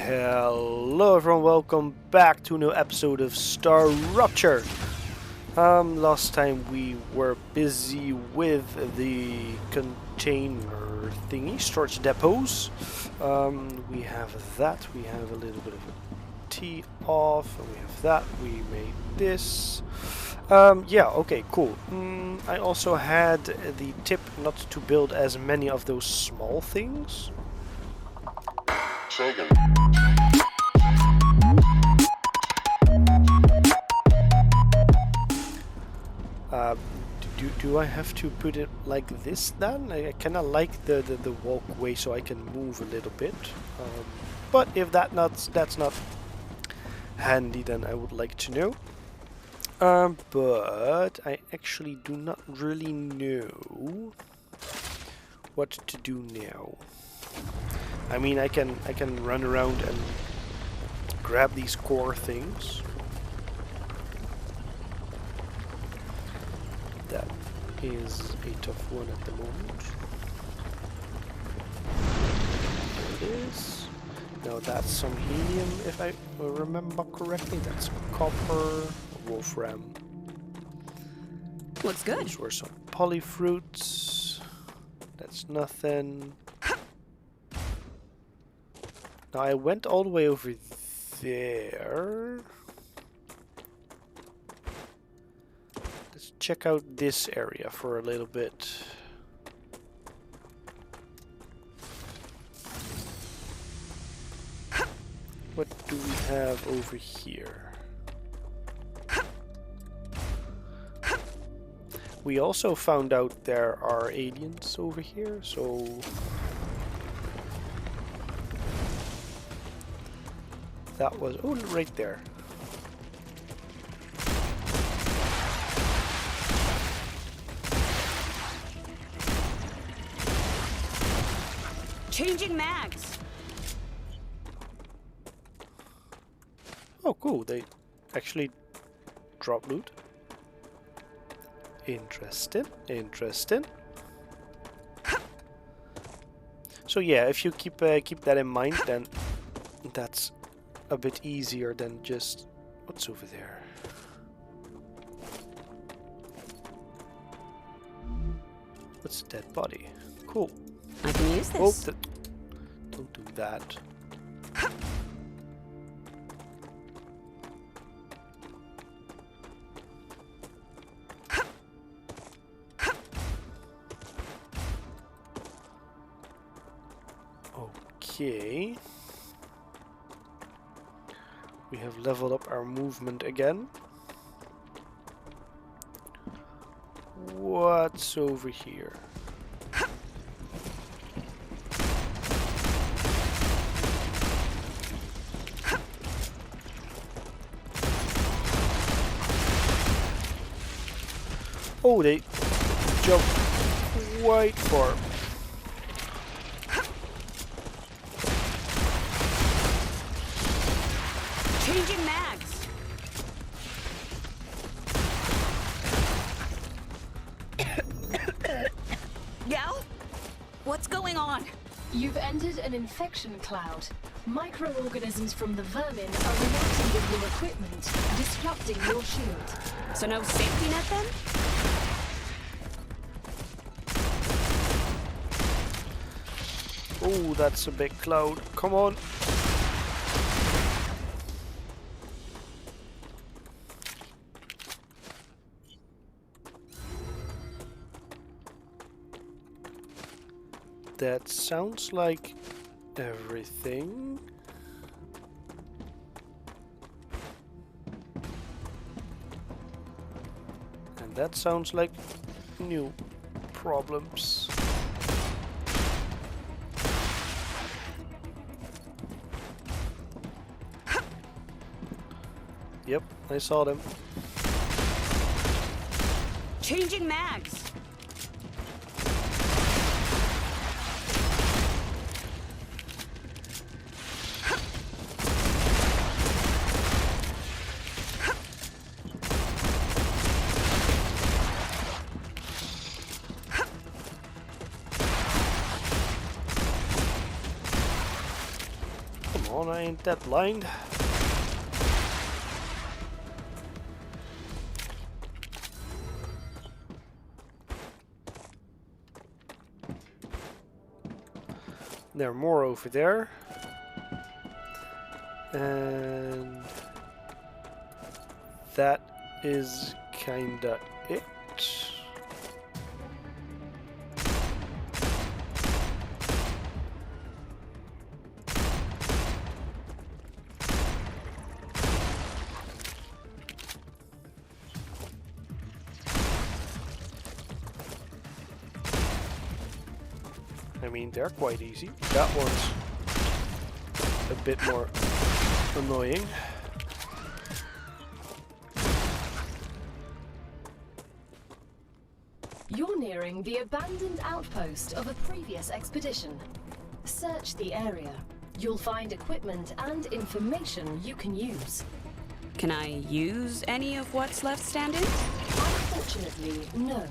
Hello everyone, welcome back to a new episode of StarRupture. Last time we were busy with the container thingy, storage depots. We have that, we have a little bit of a tee off, and we have that, we made this. Yeah, okay, cool. I also had the tip not to build as many of those small things. Second. Do I have to put it like this then? I kinda like the walkway so I can move a little bit. But if that's not handy, then I would like to know. But I actually do not really know what to do now. I mean, I can run around and grab these core things. That is a tough one at the moment. There it is. Now that's some helium, if I remember correctly. That's copper, wolfram. Looks good. Those were some polyfruits. That's nothing. Now I went all the way over there. Let's check out this area for a little bit. What do we have over here? We also found out there are aliens over here, so that was, oh, right there. Changing mags. Oh, cool. They actually drop loot. Interesting. Interesting. So yeah, if you keep that in mind, then that's a bit easier than just what's over there. What's a dead body? Cool. I can use this. Oh, don't do that. Okay. We have leveled up our movement again. What's over here? Oh, they jump quite far. Changing mags. Gal? What's going on? You've entered an infection cloud. Microorganisms from the vermin are reacting with your equipment, disrupting your shield. So no safety net then? Oh, that's a big cloud. Come on. That sounds like everything. And that sounds like new problems. Yep, I saw them. Changing mags. Come on. on, I ain't that blind. There are more over there. And that is kinda it. I mean, they're quite easy. That one's a bit more annoying. You're nearing the abandoned outpost of a previous expedition. Search the area. You'll find equipment and information you can use. Can I use any of what's left standing? Unfortunately, no.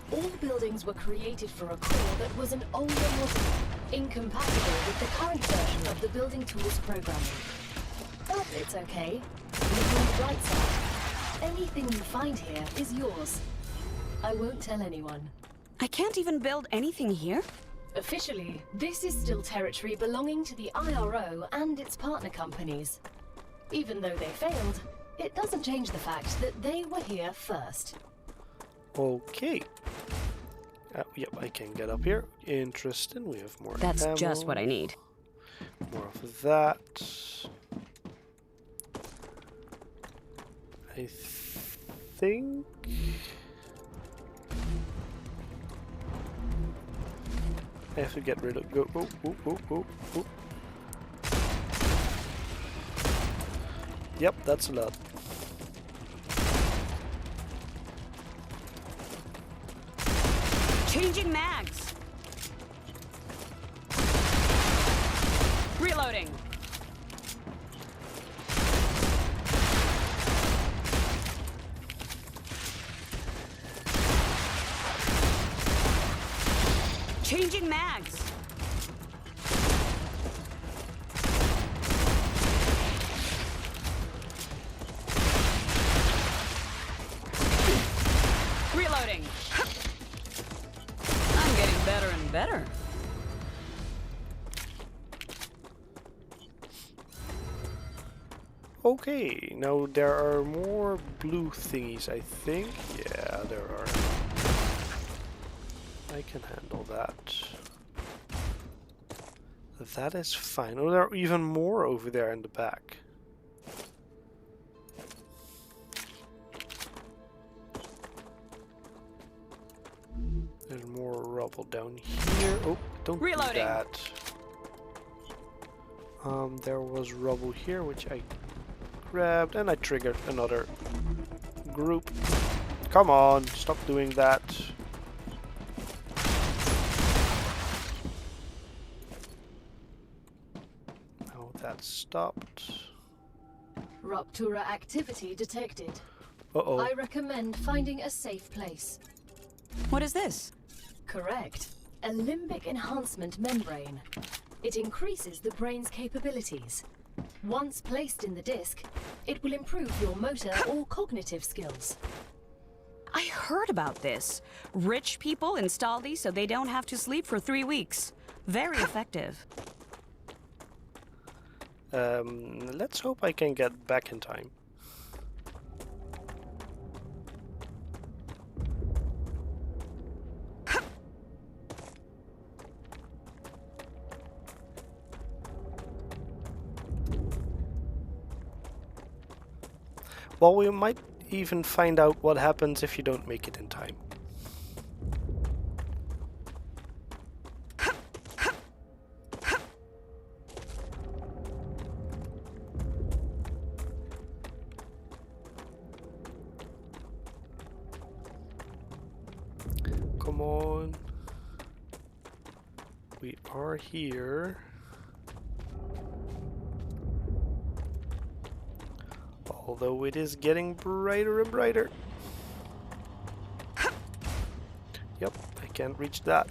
All buildings were created for a core that was an older model, incompatible with the current version of the building tools programming. But it's okay. Look on the bright side. Anything you find here is yours. I won't tell anyone. I can't even build anything here? Officially, this is still territory belonging to the IRO and its partner companies. Even though they failed, it doesn't change the fact that they were here first. Okay. Yep, I can get up here. Interesting. We have more That's ammo. just what I need. More of that. I think... I have to get rid of... Go. Oh. Yep, that's a lot. Changing mags. Reloading. Changing mags. Reloading. I'm getting better and better. Okay, now there are more blue thingies, I think. Yeah, there are. I can handle that. That is fine. Oh, there are even more over there in the back. There's more rubble down here. Oh, don't Reloading. do that. There was rubble here, which I grabbed, and I triggered another group. Come on, stop doing that. Oh, that stopped. Ruptura activity detected. Uh-oh. I recommend finding a safe place. What is this? Correct. A limbic enhancement membrane. It increases the brain's capabilities. Once placed in the disc, it will improve your motor or cognitive skills. I heard about this. Rich people install these so they don't have to sleep for 3 weeks. Very effective. Let's hope I can get back in time. Well, we might even find out what happens if you don't make it in time. Come on. We are here. Although it is getting brighter and brighter. Yep, I can't reach that.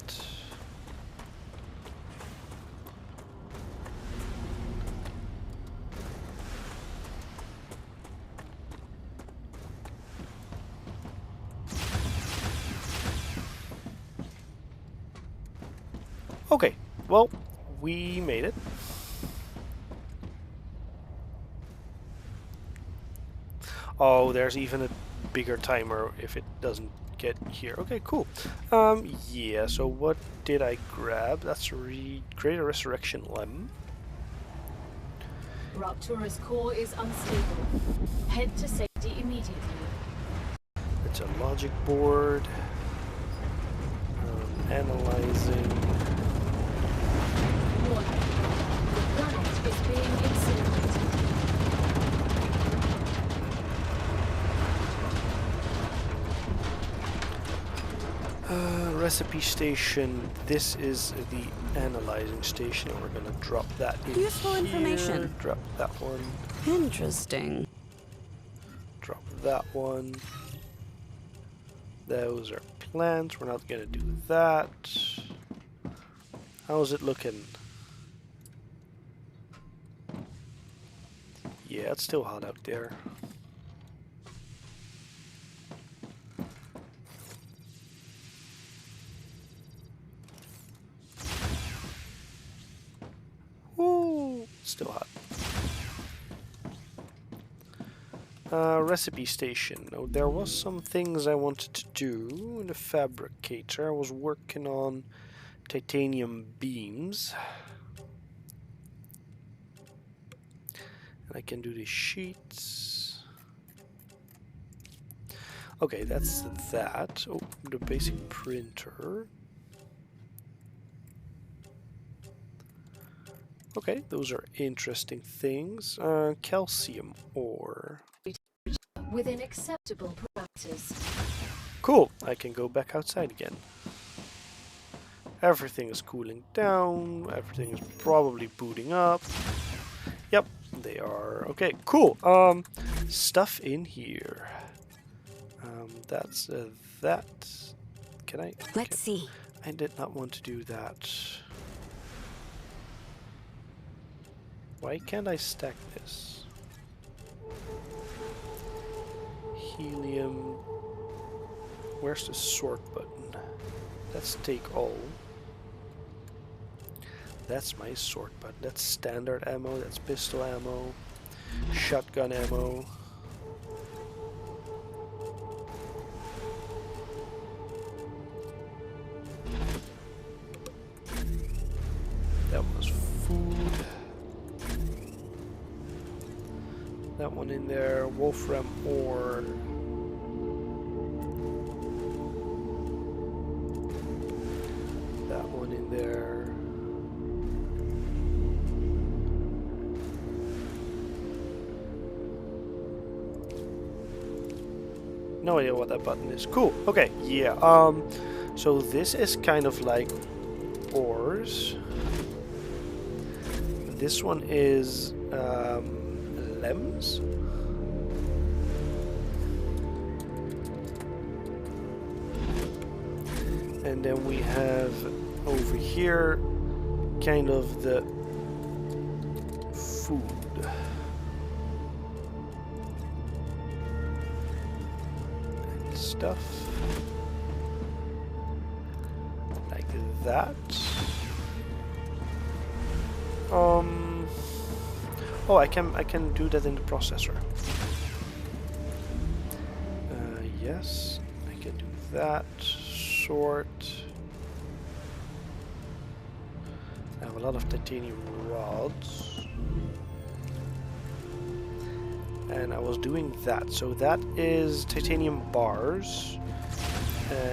well, we made it. Oh, there's even a bigger timer if it doesn't get here. Okay, cool. Yeah, so what did I grab? That's Greater Resurrection Limb. Raptura's core is unstable. Head to safety immediately. It's a logic board. Analyzing. Warning. The planet is being incinerated. Recipe station. This is the analyzing station, and we're gonna drop that in Useful here. information. Drop that one. Interesting. Drop that one. Those are plants. We're not gonna do that. How's it looking? Yeah, it's still hot out there. Woo! Still hot. Recipe station. Oh, there was some things I wanted to do in the fabricator. I was working on titanium beams. And I can do the sheets. Okay, that's that. Oh, the basic printer. Okay, those are interesting things. Calcium ore. Within acceptable parameters. Cool, I can go back outside again. Everything is cooling down. Everything is probably booting up. Yep, they are. Okay, cool. Stuff in here. That's that. Can I? Let's see. I did not want to do that. Why can't I stack this? Helium. Where's the sort button? Let's take all. That's my sort button. That's standard ammo. That's pistol ammo. Shotgun ammo. That was food. That one in there. Wolfram ore. That one in there. No idea what that button is. Cool. Okay. Yeah. So this is kind of like ores. This one is lems. And then we have over here kind of the food. And stuff. Like that. Oh, I can do that in the processor. Yes, I can do that. Sort. I have a lot of titanium rods. And I was doing that. So that is titanium bars.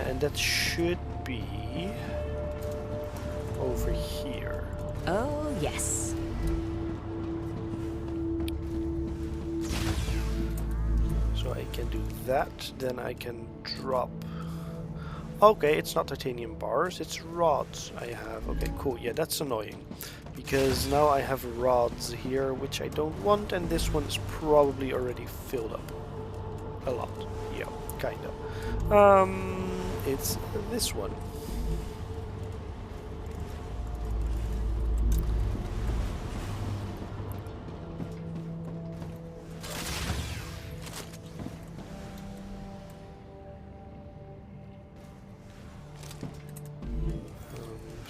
And that should be over here. Oh, yes. So I can do that, then I can drop. Okay, it's not titanium bars, it's rods I have. Okay, cool. Yeah, that's annoying. Because now I have rods here, which I don't want, and this one is probably already filled up. A lot. Yeah, kinda. It's this one.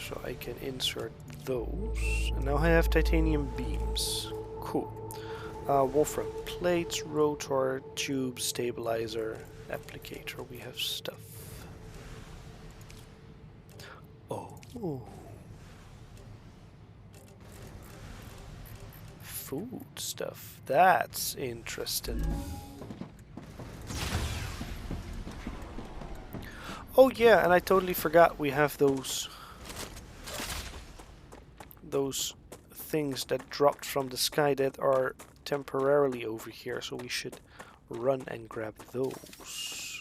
So I can insert those. And now I have titanium beams. Cool. Wolfram plates, rotor, tube, stabilizer, applicator. We have stuff. Oh. Food stuff. That's interesting. Oh yeah, and I totally forgot we have those things that dropped from the sky that are temporarily over here, so we should run and grab those.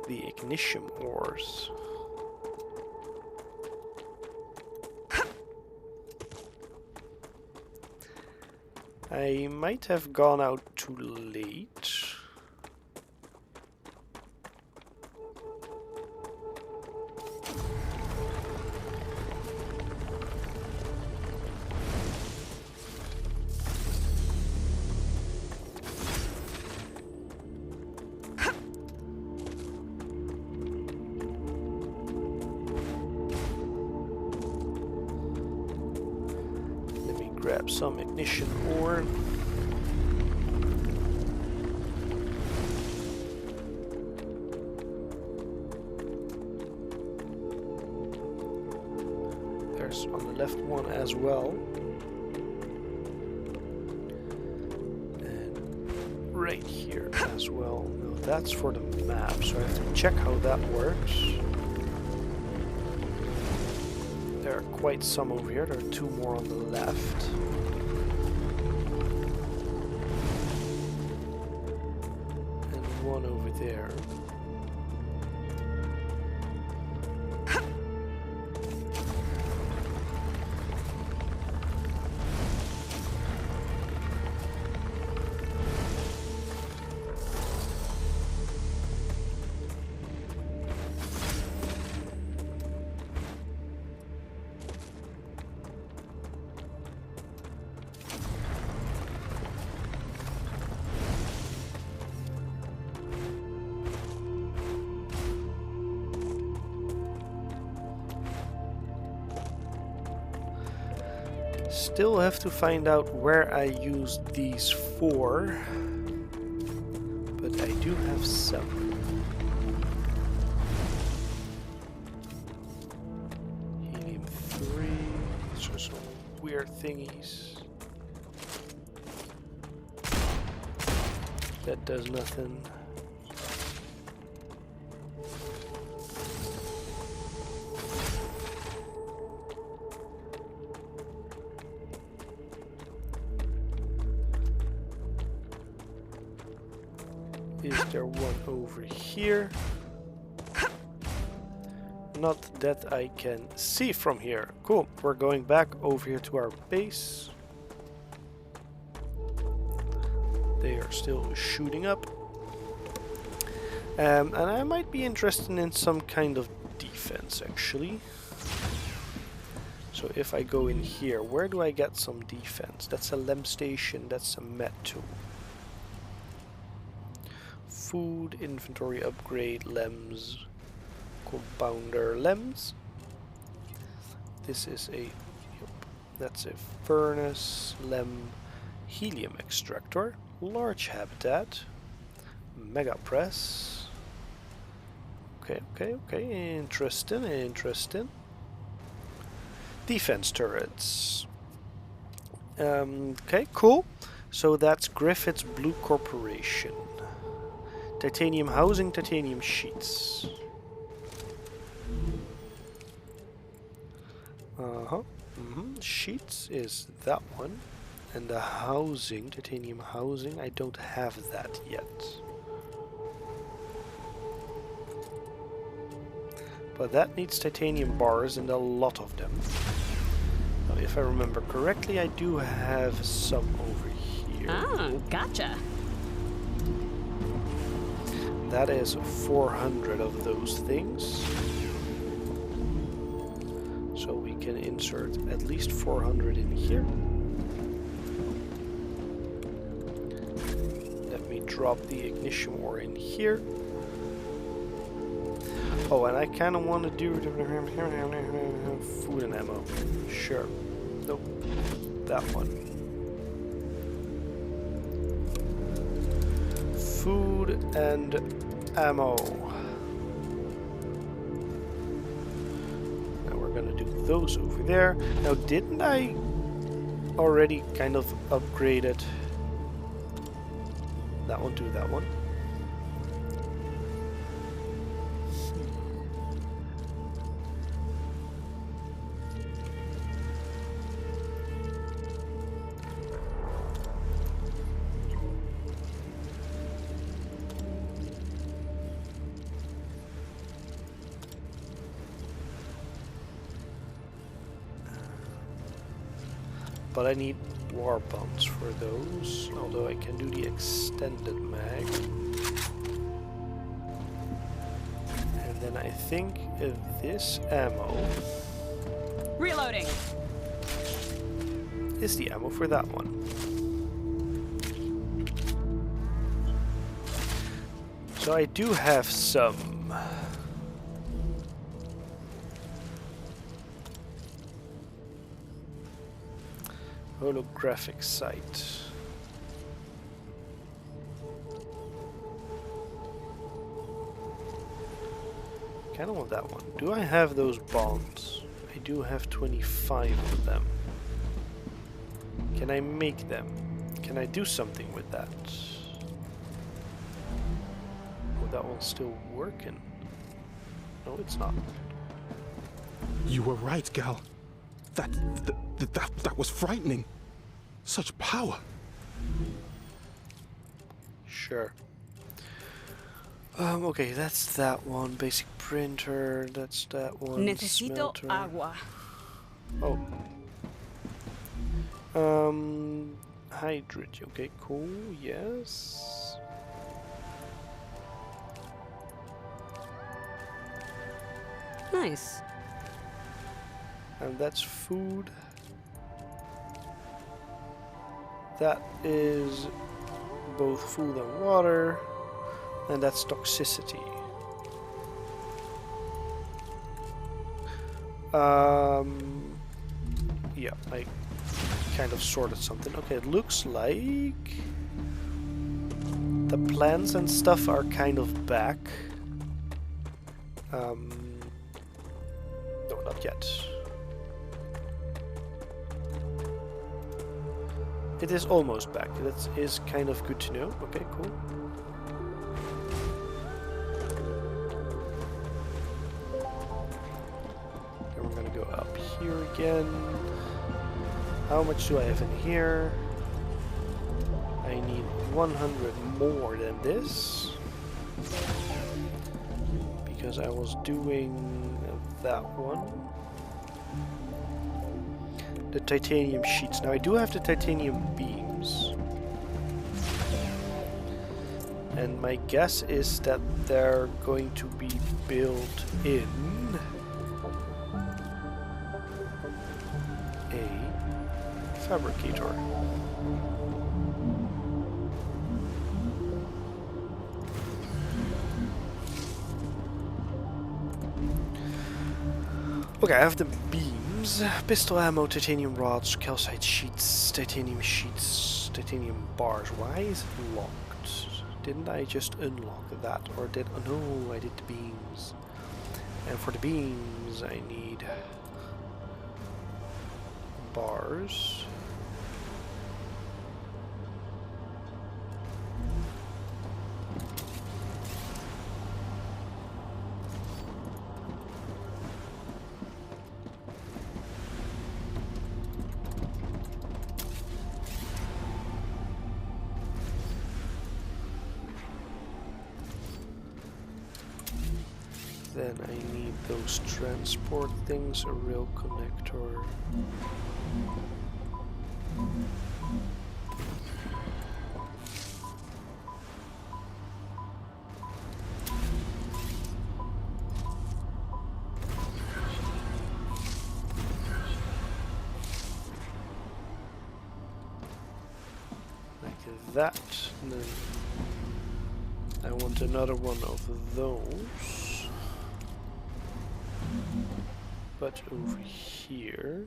The ignition ores. I might have gone out too late. Grab some ignition ore. There's on the left one as well. And right here as well. No, that's for the map, so I have to check how that works. There are quite some over here. There are 2 more on the left. And 1 over there. Still have to find out where I used these for, but I do have some. Helium-3, these are some weird thingies. That does nothing. Is there one over here? Not that I can see from here. Cool, we're going back over here to our base. They are still shooting up. And I might be interested in some kind of defense actually. So if I go in here, where do I get some defense? That's a LEM station, that's a med tool. Food, inventory upgrade, LEMs, compounder LEMs. This is a, that's a furnace, LEM, helium extractor, large habitat, mega press. Okay, interesting. Defense turrets. Okay, cool. So that's Griffith's Blue Corporation. Titanium housing, titanium sheets. Sheets is that one. And the housing, titanium housing, I don't have that yet. But that needs titanium bars and a lot of them. Now, if I remember correctly, I do have some over here. Ah, gotcha. That is 400 of those things. So we can insert at least 400 in here. Let me drop the ignition ore in here. Oh, and I kind of want to do food and ammo. Sure. Nope. That one. Food and ammo. Now we're gonna do those over there. Now, didn't I already kind of upgrade it? That one to that one. But I need war bombs for those, although I can do the extended mag. And then I think this ammo Reloading. is the ammo for that one. So I do have some. Holographic sight. Kinda want that one. Do I have those bombs? I do have 25 of them. Can I make them? Can I do something with that? Oh, that one's still working. No, it's not. You were right, Gal. That was frightening. Such power. Sure. Okay, that's that one. Basic printer, that's that one. Necesito Smelter. agua. Oh. Hydrate. Okay, cool. Yes. Nice. And that's food. That is both food and water. And that's toxicity. Yeah, I kind of sorted something. Okay, it looks like the plants and stuff are kind of back. No, not yet. It is almost back. That is kind of good to know. Okay, cool. Then we're gonna go up here again. How much do I have in here? I need 100 more than this. Because I was doing that one. The titanium sheets. Now I do have the titanium beams. And my guess is that they're going to be built in a fabricator. Okay, I have the beams, pistol ammo, titanium rods, calcite sheets, titanium bars. Why is it locked? Didn't I just unlock that? Or did... Oh no, I did the beams. And for the beams, I need bars. Then I need those transport things, a rail connector. Like that. And then I want another one of those. But over here.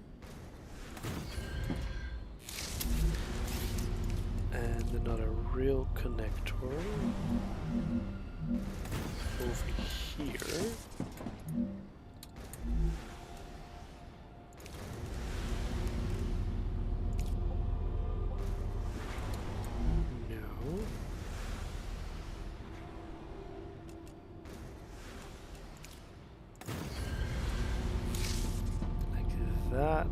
And another real connector. Over here. No. Like that.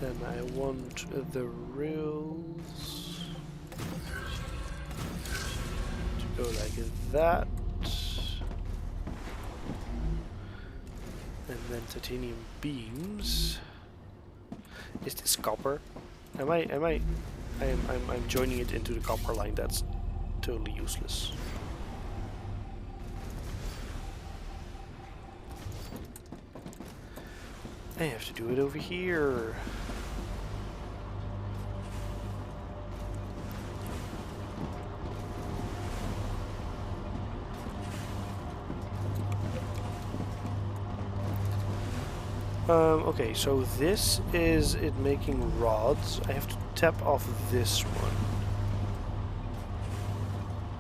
Then I want the rails to go like that. And then titanium beams. Is this copper? I'm joining it into the copper line. That's totally useless. I have to do it over here. Okay, so this is it making rods. I have to tap off this one.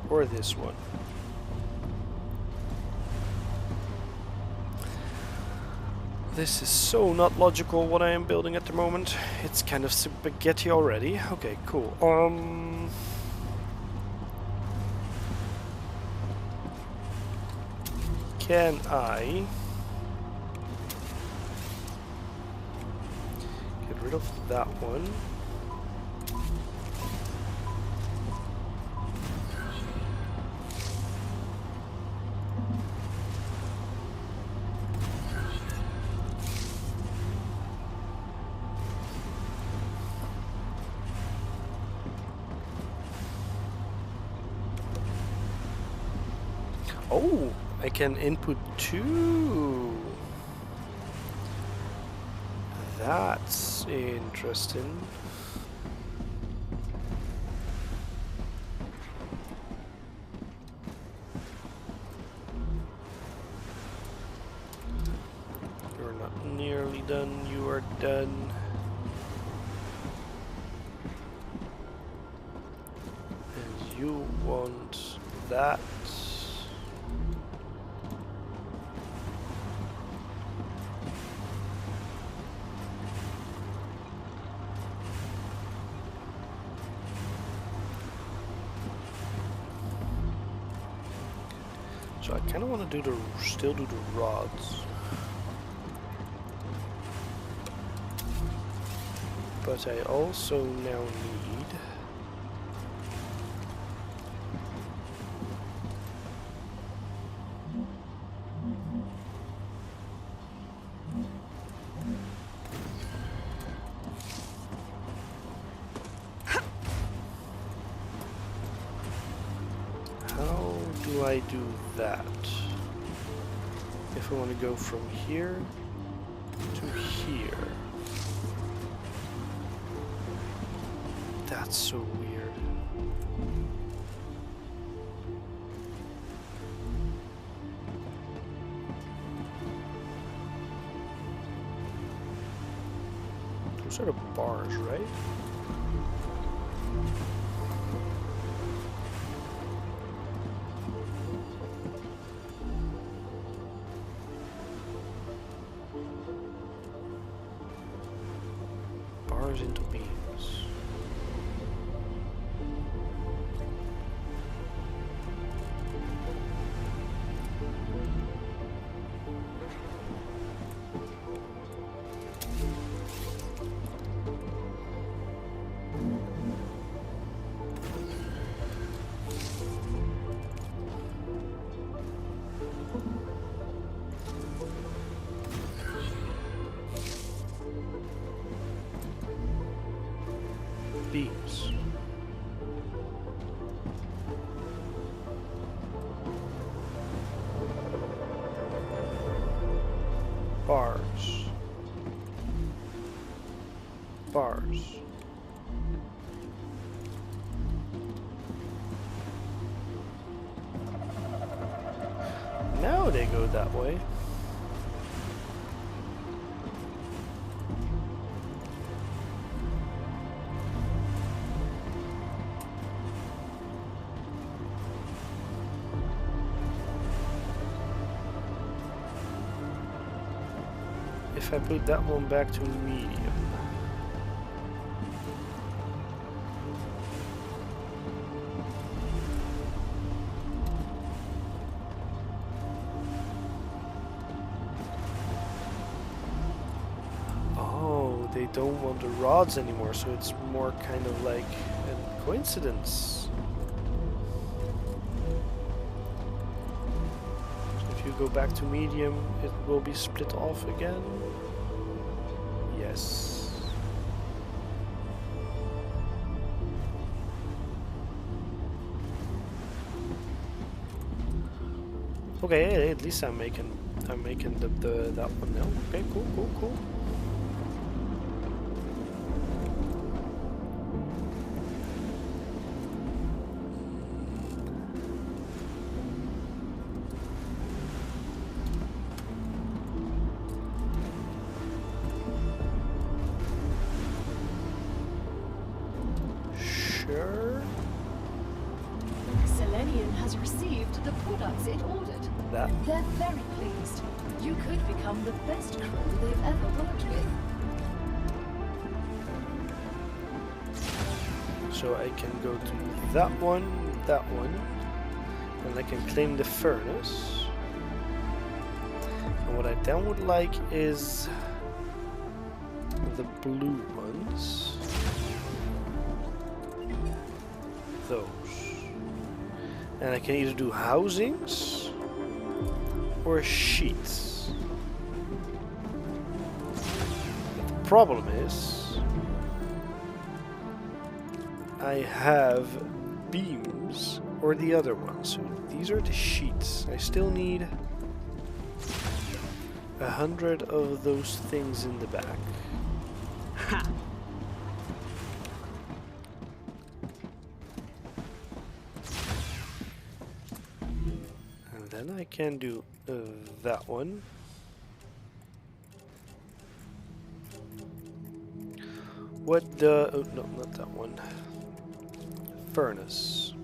Or this one. This is so not logical what I am building at the moment. It's kind of spaghetti already. Okay, cool. Can I get rid of that one? Oh, I can input 2. That's interesting. You're not nearly done, you are done. And you want that. So I kind of want to still do the rods, but I also now need I do that? If I want to go from here to here. That's so weird. Those are the bars, right? Into beams. Beams. Bars. Bars. Now they go that way. If I put that one back to medium. Oh, they don't want the rods anymore, so it's more kind of like a coincidence. If you go back to medium, it will be split off again. Yes. Okay, hey, at least I'm making the that one now. Okay, cool. Selenium has received the products it ordered. That. They're very pleased. You could become the best crew they've ever worked with. So I can go to that one, and I can claim the furnace. And what I then would like is the blue ones. Those. And I can either do housings or sheets. But the problem is I have beams or the other ones. So these are the sheets. I still need 100 of those things in the back. Ha! Then I can do that one. What the... Oh, no, not that one. Furnace.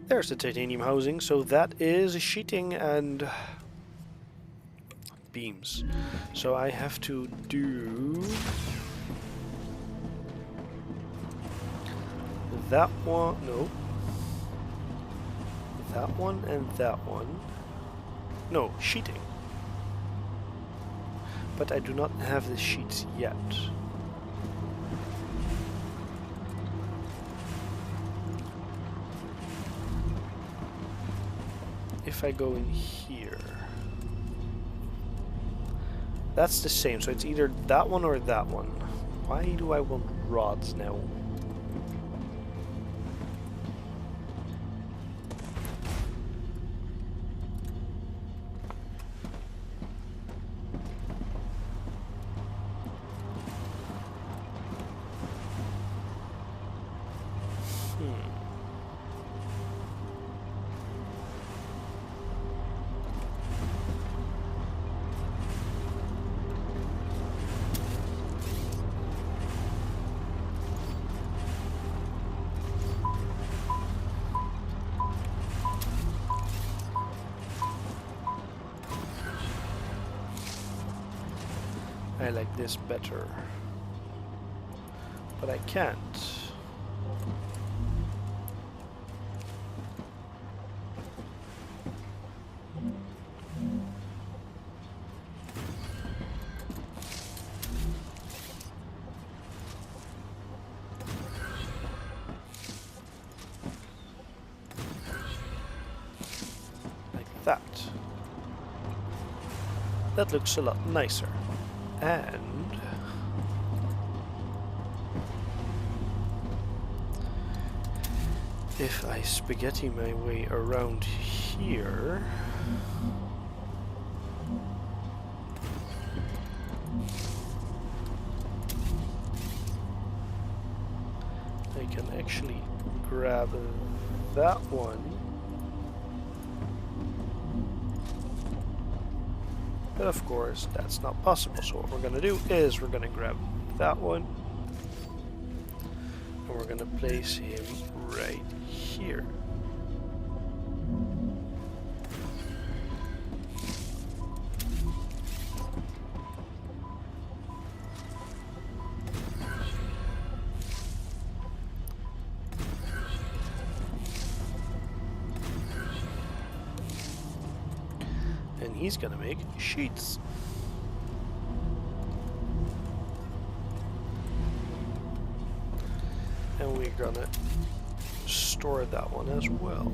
There's the titanium housing, so that is sheeting and beams. So I have to do that one. No. That one and that one. No, sheeting. But I do not have the sheets yet. If I go in here, that's the same, so it's either that one or that one. Why do I want rods now? I like this better, but I can't. Like that. That looks a lot nicer. And if I spaghetti my way around here, I can actually grab that one But of course, that's not possible. So what we're going to do is we're going to grab that one. And we're going to place him right here. And he's gonna make sheets. And we're gonna store that one as well.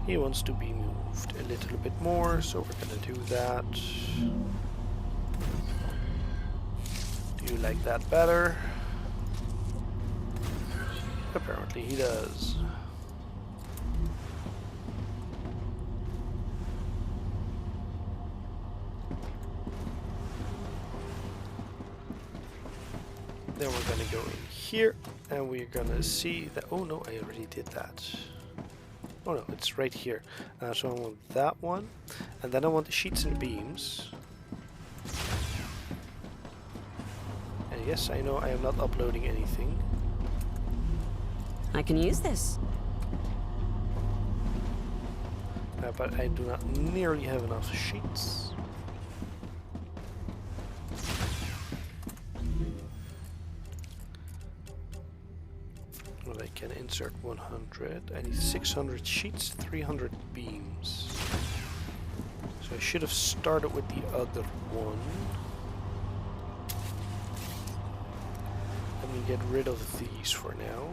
He wants to be moved a little bit more, so we're gonna do that. Do you like that better? Apparently he does. Then we're gonna go in here and we're gonna see that. Oh no, I already did that. Oh no, it's right here. So I want that one, and then I want the sheets and beams. And yes, I know I am not uploading anything. I can use this. But I do not nearly have enough sheets. Well, I can insert 100. I need 600 sheets, 300 beams. So I should have started with the other one. Let me get rid of these for now.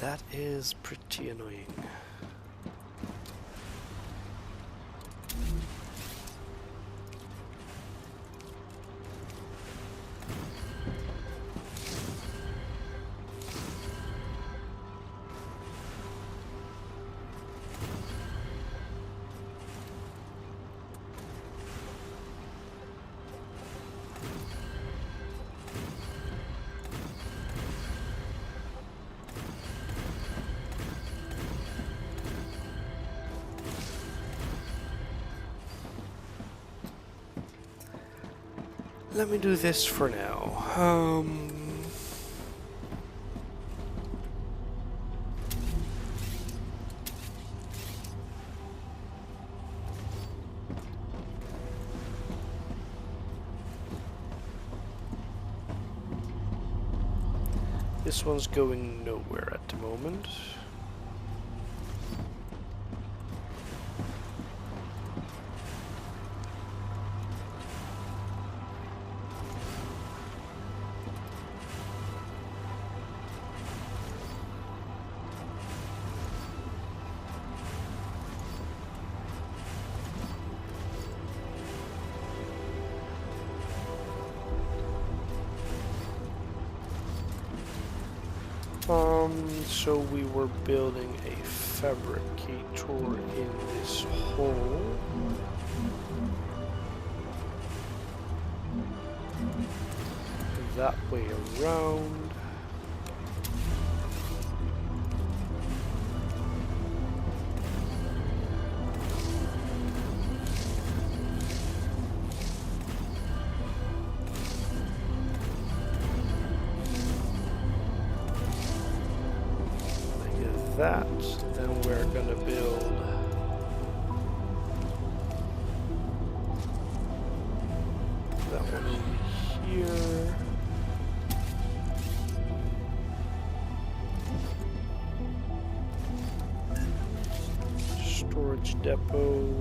That is pretty annoying. Let me do this for now. This one's going nowhere at the moment. So we were building a fabricator in this hole. That way around. That, then we're gonna build that one over here. Storage depot.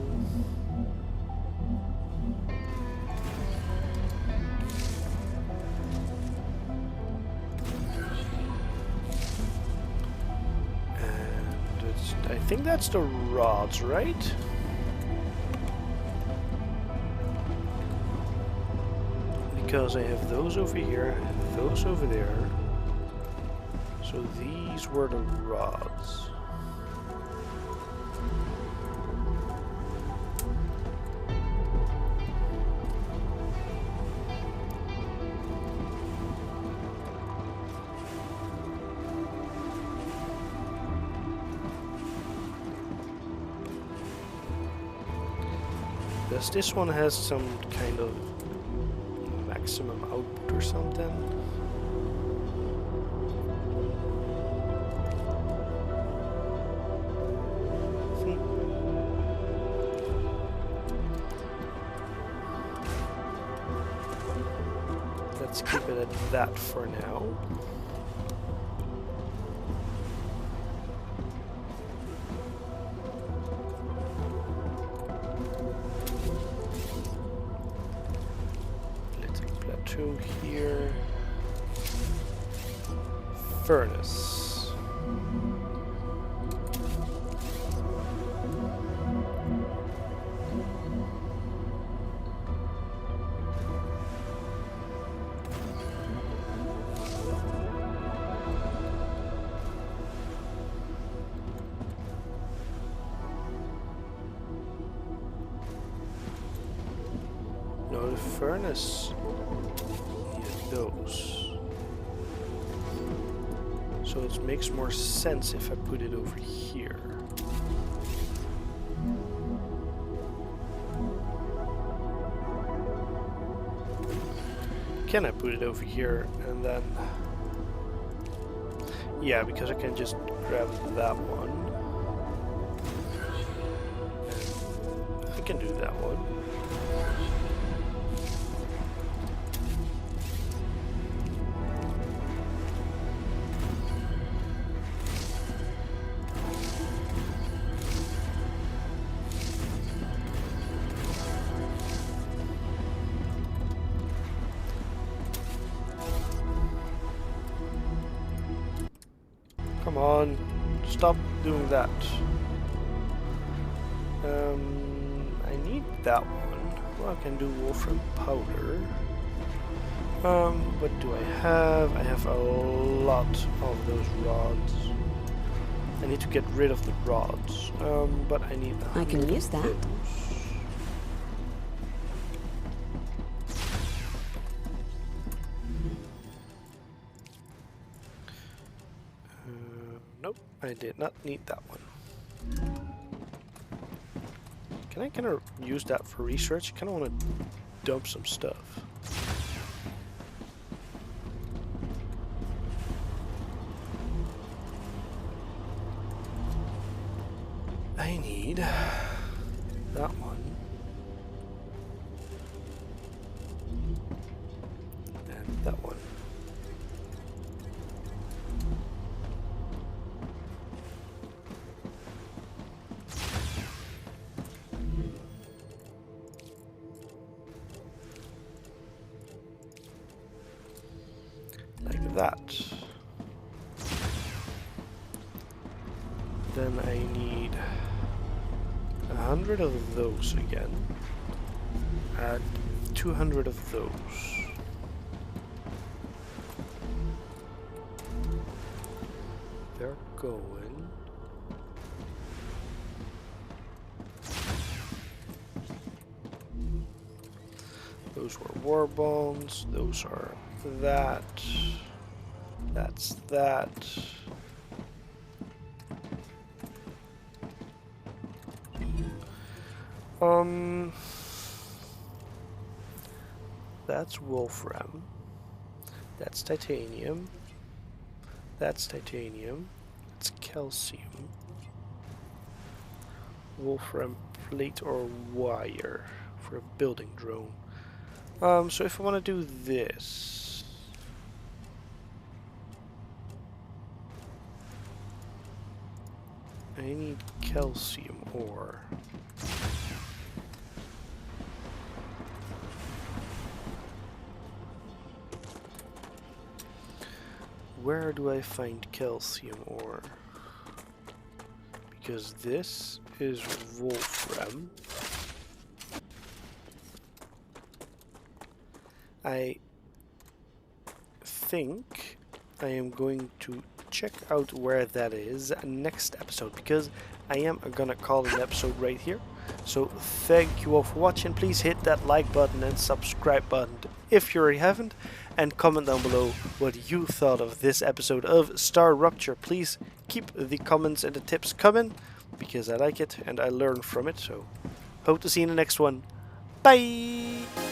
I think that's the rods, right? because I have those over here, I have those over there. So these were the rods. Does this one has some kind of maximum output or something? Let's keep it at that for now. Plateau here. Furnace. No, the furnace. Those. So it makes more sense if I put it over here. Can I put it over here and then... Yeah, because I can just grab that one. I can do that one. Come on, stop doing that. I need that one. Well, I can do wolfram powder. What do I have? I have a lot of those rods. I need to get rid of the rods. But I need... I can use that. Those. Nope, I did not need that one. Can I kind of use that for research? I kind of want to dump some stuff. I need that one. And that one. Like that. Then I need 100 of those again. Add 200 of those. They're going. Those were war bombs. Those are that. That's that. That's wolfram. That's titanium. That's titanium. That's calcium. Wolfram plate or wire for a building drone. So if I want to do this, I need calcium ore. Where do I find calcium ore? Because this is wolfram. I think I am going to check out where that is next episode, because I am gonna call an episode right here. So thank you all for watching. Please hit that like button and subscribe button if you already haven't, and comment down below what you thought of this episode of StarRupture. Please keep the comments and the tips coming, because I like it and I learn from it. So hope to see you in the next one. Bye!